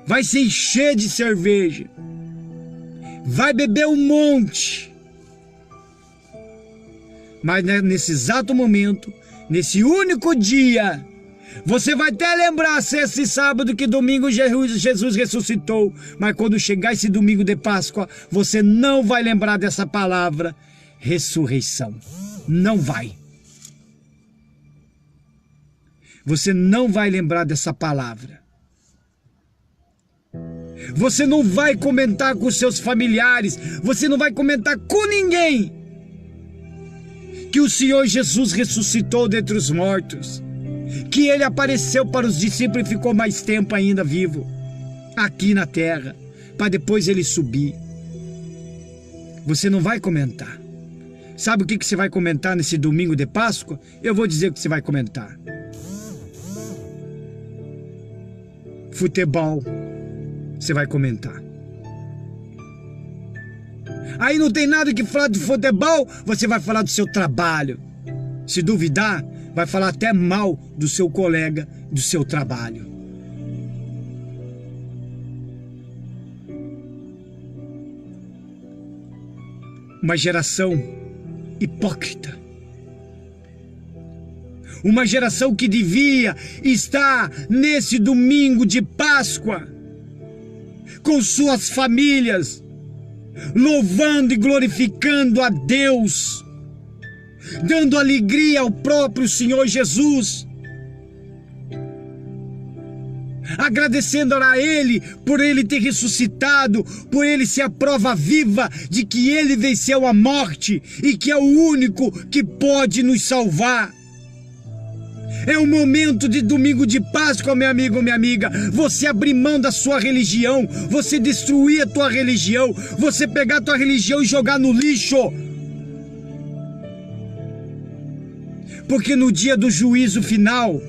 Vai se encher de cerveja. Vai beber um monte. Mas nesse exato momento, nesse único dia, você vai até lembrar sexta e sábado que domingo Jesus ressuscitou. Mas quando chegar esse domingo de Páscoa, você não vai lembrar dessa palavra ressurreição. Não vai. Você não vai lembrar dessa palavra. Você não vai comentar com seus familiares. Você não vai comentar com ninguém que o Senhor Jesus ressuscitou dentre os mortos. Que Ele apareceu para os discípulos e ficou mais tempo ainda vivo. Aqui na terra. Para depois Ele subir. Você não vai comentar. Sabe o que você vai comentar nesse domingo de Páscoa? Eu vou dizer o que você vai comentar. Futebol, você vai comentar. Aí não tem nada que falar de futebol, você vai falar do seu trabalho. Se duvidar, vai falar até mal do seu colega, do seu trabalho. Uma geração hipócrita. Uma geração que devia estar nesse domingo de Páscoa, com suas famílias, louvando e glorificando a Deus, dando alegria ao próprio Senhor Jesus, agradecendo a Ele por Ele ter ressuscitado, por Ele ser a prova viva de que Ele venceu a morte e que é o único que pode nos salvar. É um momento de domingo de Páscoa, meu amigo, minha amiga, você abrir mão da sua religião, você destruir a tua religião, você pegar a tua religião e jogar no lixo. Porque no dia do juízo final,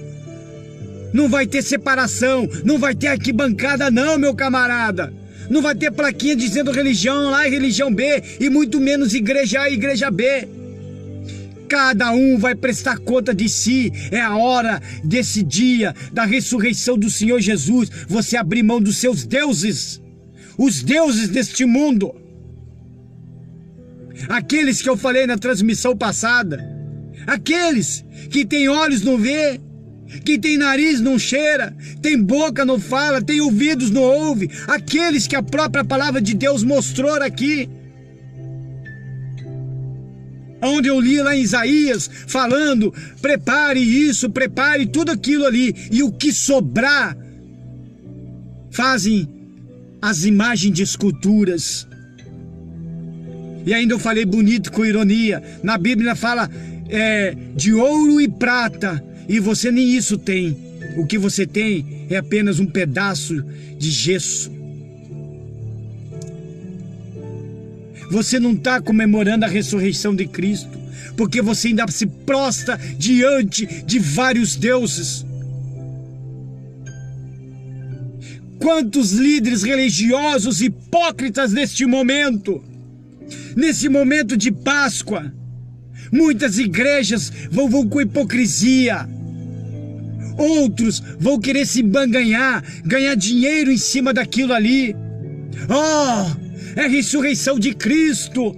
não vai ter separação, não vai ter arquibancada não, meu camarada. Não vai ter plaquinha dizendo religião A e religião B, e muito menos igreja A e igreja B. Cada um vai prestar conta de si. É a hora desse dia da ressurreição do Senhor Jesus, você abrir mão dos seus deuses, os deuses deste mundo, aqueles que eu falei na transmissão passada, aqueles que tem olhos não vê, que tem nariz não cheira, tem boca não fala, tem ouvidos não ouve, aqueles que a própria palavra de Deus mostrou aqui, onde eu li lá em Isaías, falando, prepare isso, prepare tudo aquilo ali, e o que sobrar, fazem as imagens de esculturas. E ainda eu falei bonito com ironia, na Bíblia fala de ouro e prata, e você nem isso tem, o que você tem é apenas um pedaço de gesso. Você não está comemorando a ressurreição de Cristo, porque você ainda se prostra diante de vários deuses. Quantos líderes religiosos hipócritas neste momento de Páscoa, muitas igrejas vão com hipocrisia, outros vão querer se ganhar dinheiro em cima daquilo ali. É a ressurreição de Cristo.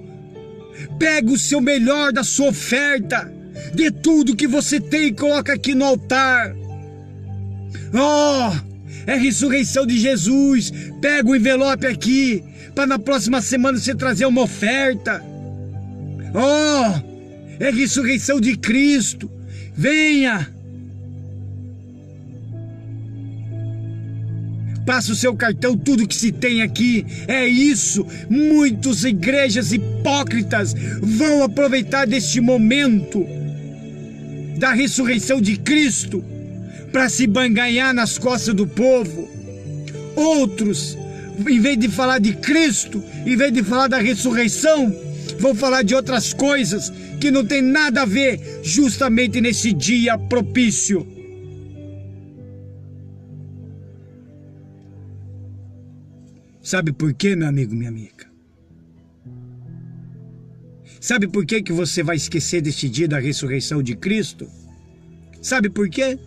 Pega o seu melhor da sua oferta, dê tudo que você tem e coloca aqui no altar. É a ressurreição de Jesus. Pega o envelope aqui, para na próxima semana você trazer uma oferta. É a ressurreição de Cristo. Venha. Passa o seu cartão, tudo que se tem aqui. É isso. Muitas igrejas hipócritas vão aproveitar deste momento da ressurreição de Cristo para se banganhar nas costas do povo. Outros, em vez de falar de Cristo, em vez de falar da ressurreição, vão falar de outras coisas que não tem nada a ver justamente nesse dia propício. Sabe por quê, meu amigo, minha amiga? Sabe por que você vai esquecer deste dia da ressurreição de Cristo? Sabe por quê?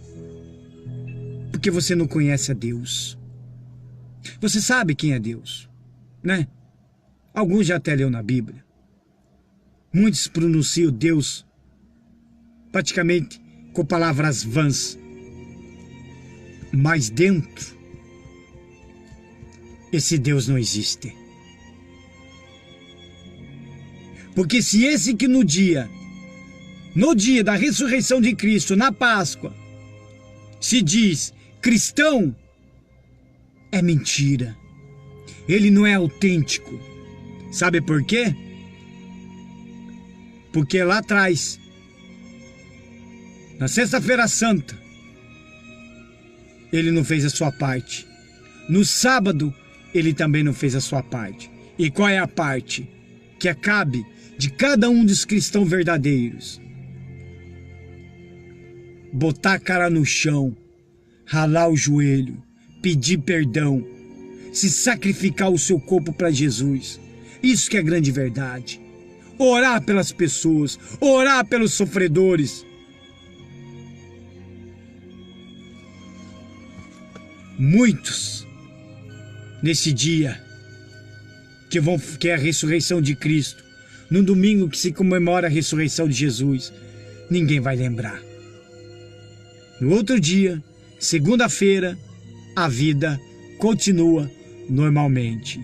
Porque você não conhece a Deus. Você sabe quem é Deus, né? Alguns já até leu na Bíblia. Muitos pronunciam Deus praticamente com palavras vãs. Mas dentro, esse Deus não existe. Porque se esse que no dia da ressurreição de Cristo, na Páscoa, se diz cristão, é mentira. Ele não é autêntico. Sabe por quê? Porque lá atrás, na Sexta-feira Santa, ele não fez a sua parte. No sábado, ele também não fez a sua parte. E qual é a parte que cabe de cada um dos cristãos verdadeiros? Botar a cara no chão, ralar o joelho, pedir perdão, se sacrificar o seu corpo para Jesus. Isso que é a grande verdade. Orar pelas pessoas, orar pelos sofredores. Muitos, nesse dia, que é a ressurreição de Cristo, no domingo que se comemora a ressurreição de Jesus, ninguém vai lembrar. No outro dia, segunda-feira, a vida continua normalmente.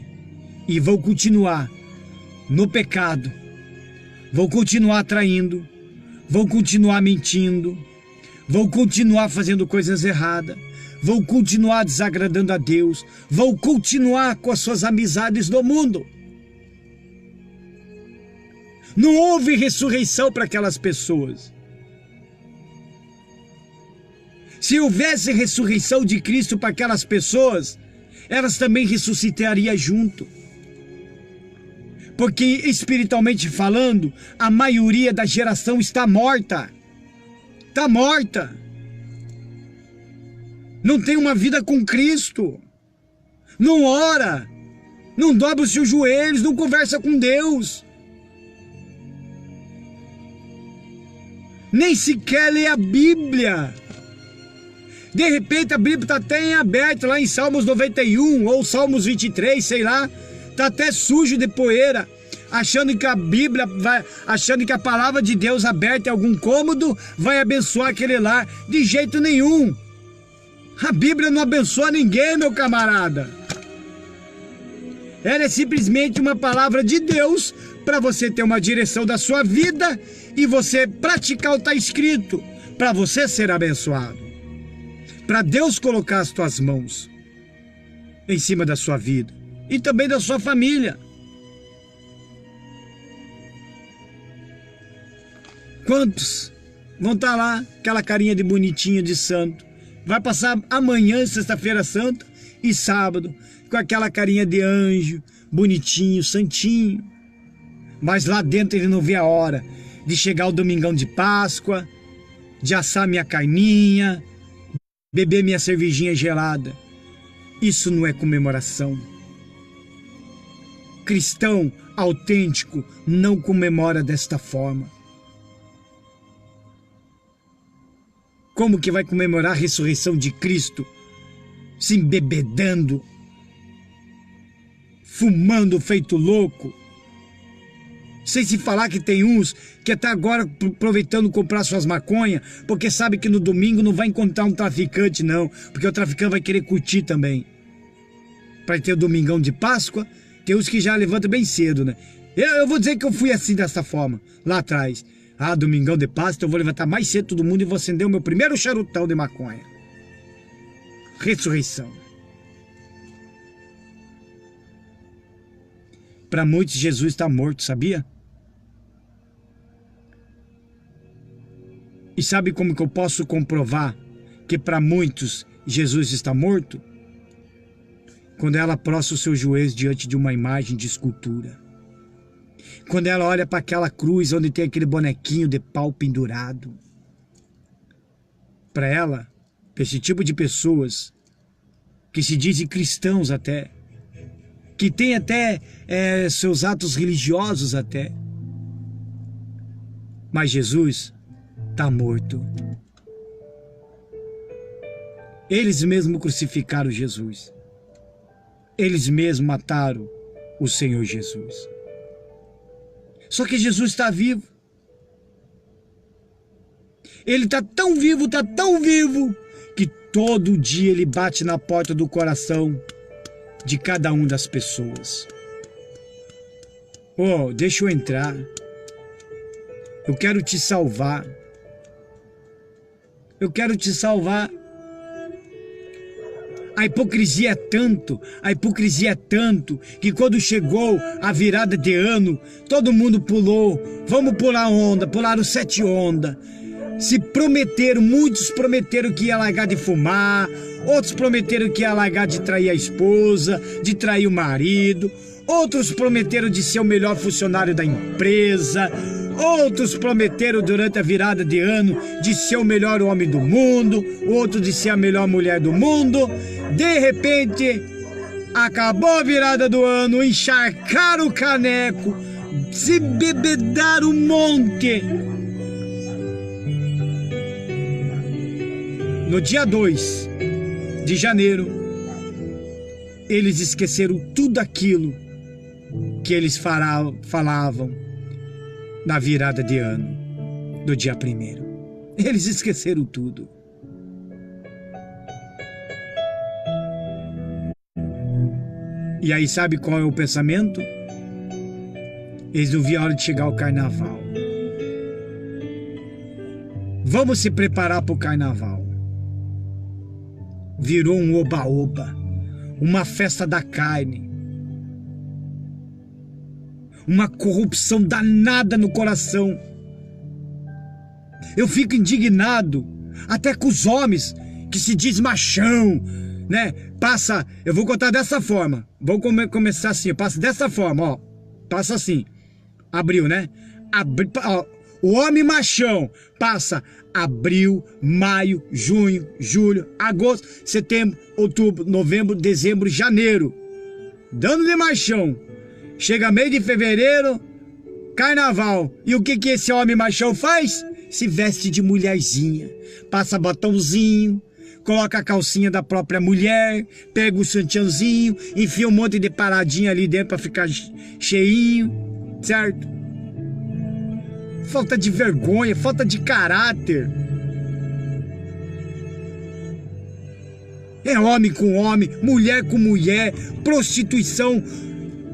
E vou continuar no pecado, vou continuar traindo, vou continuar mentindo, vou continuar fazendo coisas erradas, vou continuar desagradando a Deus, vou continuar com as suas amizades do mundo. Não houve ressurreição para aquelas pessoas. Se houvesse ressurreição de Cristo para aquelas pessoas, elas também ressuscitariam junto. Porque espiritualmente falando, a maioria da geração está morta. Está morta. Não tem uma vida com Cristo. Não ora. Não dobra os seus joelhos, não conversa com Deus. Nem sequer lê a Bíblia. De repente a Bíblia está até em aberto, lá em Salmos 91 ou Salmos 23, sei lá. Está até sujo de poeira, achando que a Bíblia achando que a palavra de Deus aberta em algum cômodo vai abençoar aquele lar. De jeito nenhum. A Bíblia não abençoa ninguém, meu camarada. Ela é simplesmente uma palavra de Deus para você ter uma direção da sua vida e você praticar o que está escrito, para você ser abençoado. Para Deus colocar as tuas mãos em cima da sua vida e também da sua família. Quantos vão estar lá, aquela carinha de bonitinho de santo, vai passar amanhã, sexta-feira santa, e sábado, com aquela carinha de anjo, bonitinho, santinho, mas lá dentro ele não vê a hora de chegar o domingão de Páscoa, de assar minha carninha, beber minha cervejinha gelada. Isso não é comemoração. Cristão autêntico não comemora desta forma. Como que vai comemorar a ressurreição de Cristo se embebedando, fumando feito louco? Sem se falar que tem uns que até agora aproveitando comprar suas maconhas, porque sabe que no domingo não vai encontrar um traficante não, porque o traficante vai querer curtir também. Para ter o domingão de Páscoa, tem uns que já levantam bem cedo, né? Eu vou dizer que eu fui assim dessa forma, lá atrás. Ah, domingão de Páscoa, eu vou levantar mais cedo todo mundo e vou acender o meu primeiro charutão de maconha. Ressurreição. Para muitos, Jesus está morto, sabia? E sabe como que eu posso comprovar que para muitos Jesus está morto? Quando ela prostra os seus joelhos diante de uma imagem de escultura. Quando ela olha para aquela cruz onde tem aquele bonequinho de pau pendurado. Para ela, para esse tipo de pessoas que se dizem cristãos até, que tem até seus atos religiosos até, mas Jesus está morto. Eles mesmos crucificaram Jesus. Eles mesmos mataram o Senhor Jesus. Só que Jesus está vivo. Ele está tão vivo, que todo dia ele bate na porta do coração de cada uma das pessoas. Oh, deixa eu entrar. Eu quero te salvar. Eu quero te salvar. A hipocrisia é tanto, que quando chegou a virada de ano, todo mundo pulou. Vamos pular onda, pularam 7 ondas. Se prometeram, muitos prometeram que ia largar de fumar, outros prometeram que ia largar de trair a esposa, de trair o marido, outros prometeram de ser o melhor funcionário da empresa, outros prometeram durante a virada de ano de ser o melhor homem do mundo, outros de ser a melhor mulher do mundo. De repente, acabou a virada do ano, encharcaram o caneco, se bebedaram um monte. No dia 2 de janeiro, eles esqueceram tudo aquilo que eles falavam na virada de ano, do dia 1º. Eles esqueceram tudo. E aí sabe qual é o pensamento? Eles não viam a hora de chegar o carnaval. Vamos se preparar para o carnaval. Virou um oba-oba, uma festa da carne, uma corrupção danada no coração. Eu fico indignado até com os homens que se diz machão, né? Passa, eu vou contar dessa forma. Vou começar assim, eu passo dessa forma, ó. Passa assim. Abril, né? Ó, o homem machão passa abril, maio, junho, julho, agosto, setembro, outubro, novembro, dezembro, janeiro. Dando de machão. Chega mês de fevereiro, carnaval. E o que esse homem machão faz? Se veste de mulherzinha. Passa batomzinho, coloca a calcinha da própria mulher, pega o santiãozinho, enfia um monte de paradinha ali dentro para ficar cheinho, certo? Falta de vergonha, falta de caráter. É homem com homem, mulher com mulher, prostituição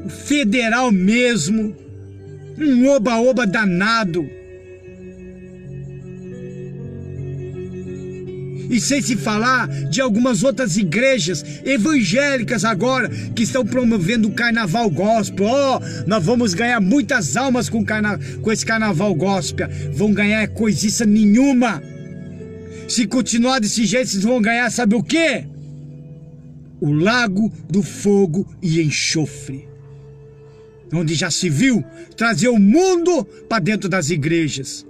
federal mesmo, um oba-oba danado. E sem se falar de algumas outras igrejas evangélicas agora que estão promovendo o carnaval gospel. Oh, nós vamos ganhar muitas almas com esse carnaval gospel. Vão ganhar coisiça nenhuma. Se continuar desse jeito, vocês vão ganhar, sabe o quê? O lago do fogo e enxofre. Onde já se viu trazer o mundo para dentro das igrejas.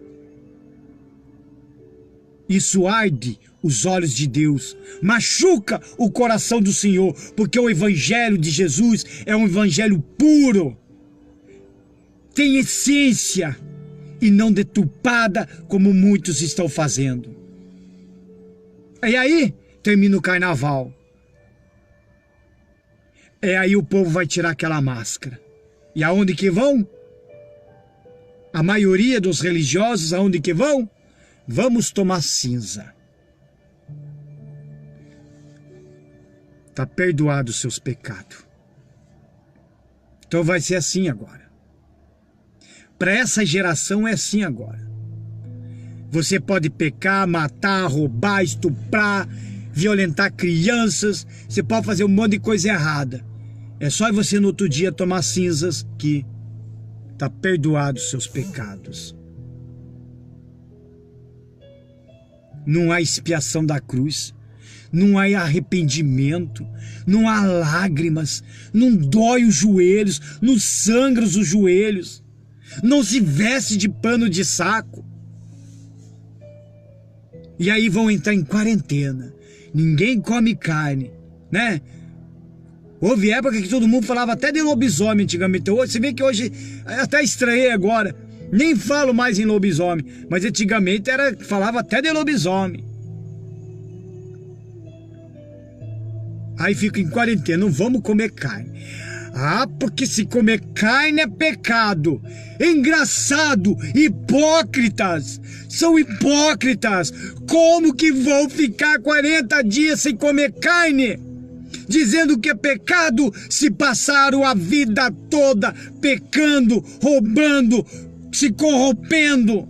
Isso arde os olhos de Deus, machuca o coração do Senhor, porque o evangelho de Jesus é um evangelho puro, tem essência e não deturpada como muitos estão fazendo. E aí termina o carnaval. É aí o povo vai tirar aquela máscara. E aonde que vão? A maioria dos religiosos, aonde que vão? Vamos tomar cinza. Está perdoado os seus pecados. Então vai ser assim agora. Para essa geração é assim agora. Você pode pecar, matar, roubar, estuprar, violentar crianças. Você pode fazer um monte de coisa errada. É só você no outro dia tomar cinzas que está perdoado os seus pecados. Não há expiação da cruz. Não há arrependimento, não há lágrimas, não dói os joelhos, não sangra os joelhos, não se veste de pano de saco. E aí vão entrar em quarentena, ninguém come carne, né? Houve época que todo mundo falava até de lobisomem antigamente. Você vê que hoje, até estranhei agora, nem falo mais em lobisomem, mas antigamente falava até de lobisomem. Aí fica em quarentena, não vamos comer carne. Ah, porque se comer carne é pecado. Engraçado, hipócritas. São hipócritas. Como que vão ficar 40 dias sem comer carne? Dizendo que é pecado se passaram a vida toda pecando, roubando, se corrompendo,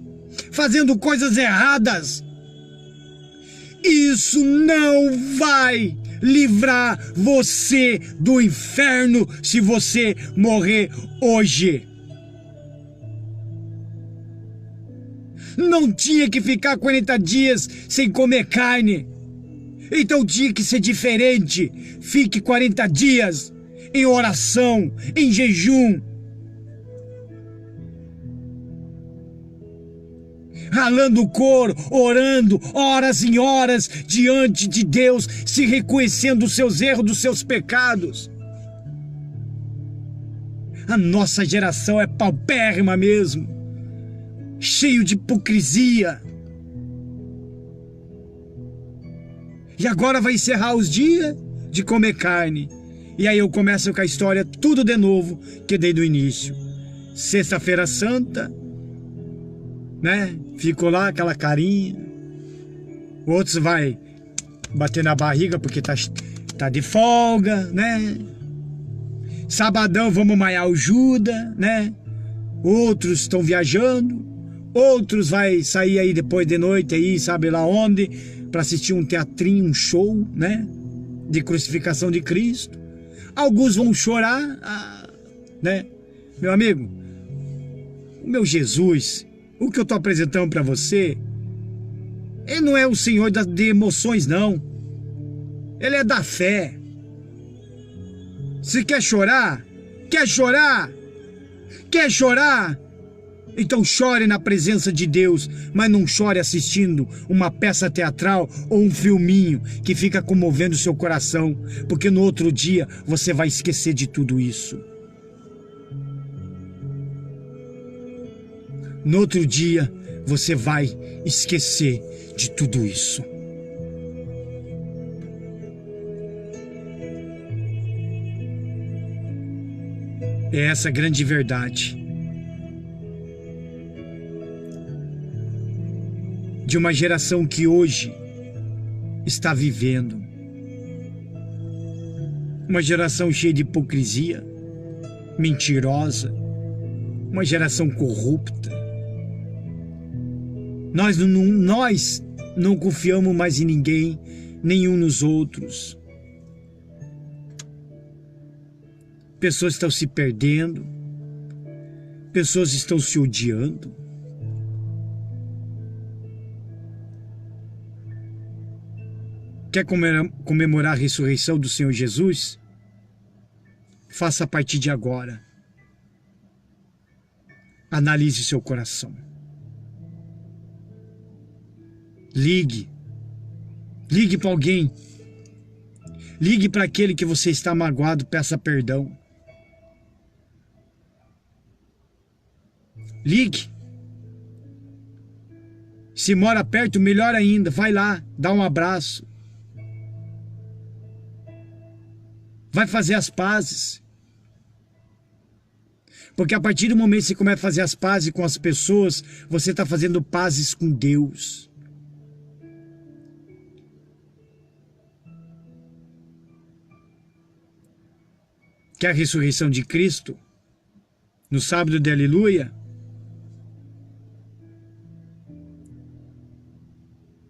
fazendo coisas erradas. Isso não vai livrar você do inferno se você morrer hoje. Não tinha que ficar 40 dias sem comer carne. Então tinha que ser diferente. Fique 40 dias em oração, em jejum, ralando o couro, orando horas e horas diante de Deus, se reconhecendo dos seus erros, dos seus pecados. A nossa geração é paupérrima mesmo, cheio de hipocrisia. E agora vai encerrar os dias de comer carne. E aí eu começo com a história tudo de novo, que desde o início. Sexta-feira Santa, né? Ficou lá aquela carinha. Outros vai bater na barriga porque tá de folga, né? Sabadão vamos malhar o Judas, né? Outros estão viajando, outros vai sair aí depois de noite aí, sabe lá onde, para assistir um teatrinho, um show, né? De crucificação de Cristo. Alguns vão chorar, né? Meu amigo, o meu Jesus, o que eu estou apresentando para você, ele não é o Senhor de emoções, não. Ele é da fé. Se quer chorar? Quer chorar? Quer chorar? Então chore na presença de Deus, mas não chore assistindo uma peça teatral ou um filminho que fica comovendo seu coração, porque no outro dia você vai esquecer de tudo isso. No outro dia você vai esquecer de tudo isso. É essa a grande verdade de uma geração que hoje está vivendo. Uma geração cheia de hipocrisia, mentirosa, uma geração corrupta. Nós não confiamos mais em ninguém, nenhum nos outros. Pessoas estão se perdendo, pessoas estão se odiando. Quer comemorar a ressurreição do Senhor Jesus? Faça a partir de agora. Analise seu coração. Ligue para alguém. Ligue para aquele que você está magoado, peça perdão. Ligue. Se mora perto, melhor ainda, vai lá, dá um abraço. Vai fazer as pazes. Porque a partir do momento que você começa a fazer as pazes com as pessoas, você está fazendo pazes com Deus. Quer a ressurreição de Cristo? No sábado de Aleluia?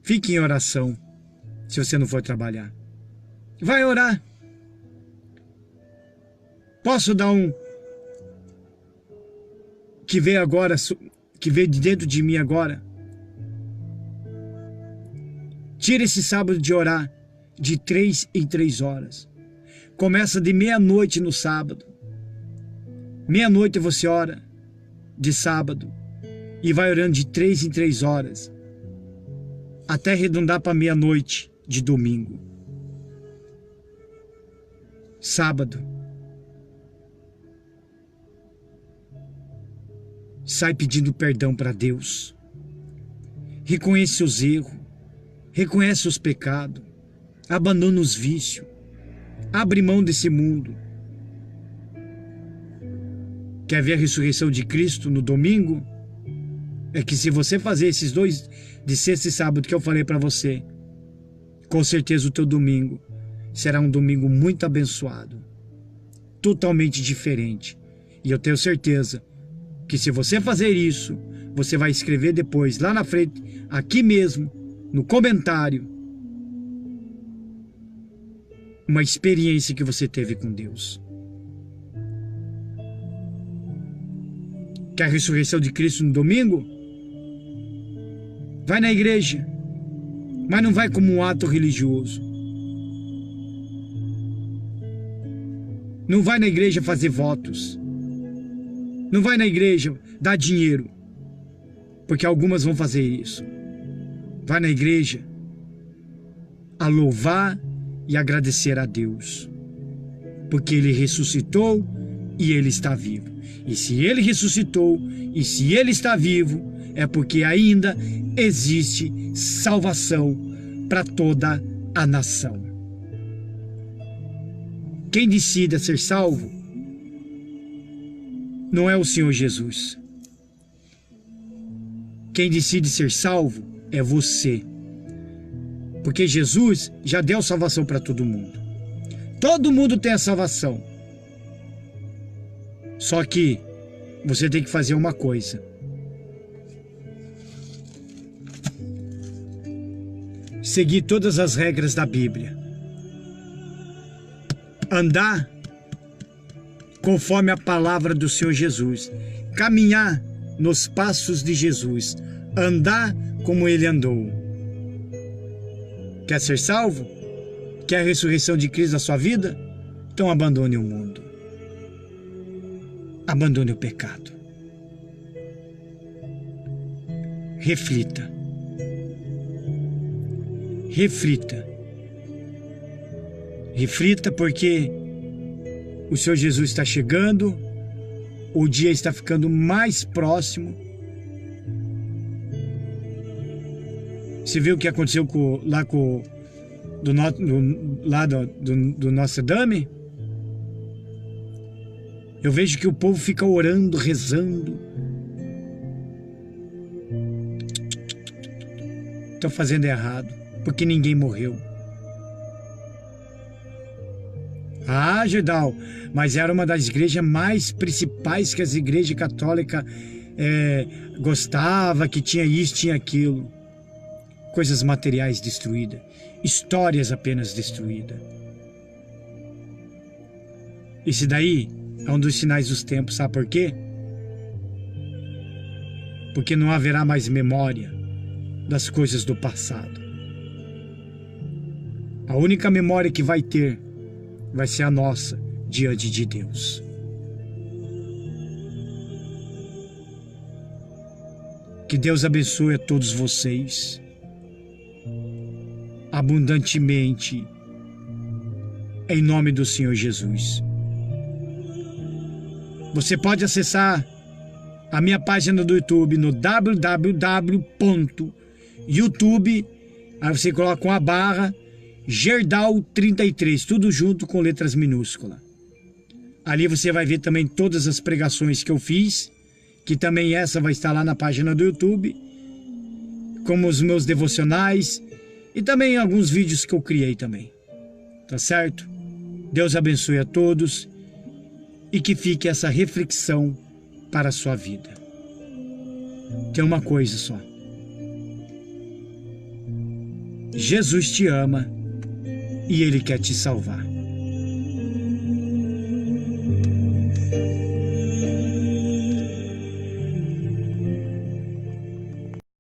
Fique em oração, se você não for trabalhar. Vai orar. Posso dar um que veio agora, que veio de dentro de mim agora? Tira esse sábado de orar de 3 em 3 horas. Começa de meia-noite no sábado. Meia-noite você ora de sábado e vai orando de 3 em 3 horas até arredondar para meia-noite de domingo. Sábado. Sai pedindo perdão para Deus. Reconhece seus erros. Reconhece os pecados. Abandona os vícios. Abre mão desse mundo. Quer ver a ressurreição de Cristo no domingo? É que se você fazer esses 2, de sexta e sábado que eu falei para você, com certeza o teu domingo será um domingo muito abençoado. Totalmente diferente. E eu tenho certeza que se você fazer isso, você vai escrever depois, lá na frente, aqui mesmo, no comentário, uma experiência que você teve com Deus. Quer a ressurreição de Cristo no domingo? Vai na igreja, mas não vai como um ato religioso. Não vai na igreja fazer votos. Não vai na igreja dar dinheiro, porque algumas vão fazer isso. Vai na igreja a louvar e agradecer a Deus, porque Ele ressuscitou e Ele está vivo. E se Ele ressuscitou e se Ele está vivo, é porque ainda existe salvação para toda a nação. Quem decide ser salvo não é o Senhor Jesus. Quem decide ser salvo é você. Porque Jesus já deu salvação para todo mundo. Todo mundo tem a salvação. Só que você tem que fazer uma coisa. Seguir todas as regras da Bíblia. Andar conforme a palavra do Senhor Jesus. Caminhar nos passos de Jesus. Andar como Ele andou. Quer ser salvo? Quer a ressurreição de Cristo na sua vida? Então abandone o mundo. Abandone o pecado. Reflita. Reflita. Reflita, porque o Senhor Jesus está chegando, o dia está ficando mais próximo. Você viu o que aconteceu do Notre Dame? Eu vejo que o povo fica orando, rezando. Estão fazendo errado, porque ninguém morreu. Ah, Gedal, mas era uma das igrejas mais principais que as igrejas católicas gostavam, que tinha isso, tinha aquilo. Coisas materiais destruídas, histórias apenas destruídas. Esse daí é um dos sinais dos tempos, sabe por quê? Porque não haverá mais memória das coisas do passado. A única memória que vai ter vai ser a nossa diante de Deus. Que Deus abençoe a todos vocês abundantemente, em nome do Senhor Jesus. Você pode acessar a minha página do YouTube no www.youtube, aí você coloca uma barra Gerdau 33, tudo junto com letras minúsculas. Ali você vai ver também todas as pregações que eu fiz, que também essa vai estar lá na página do YouTube, como os meus devocionais e também alguns vídeos que eu criei também. Tá certo? Deus abençoe a todos e que fique essa reflexão para a sua vida. Tem uma coisa só. Jesus te ama e Ele quer te salvar.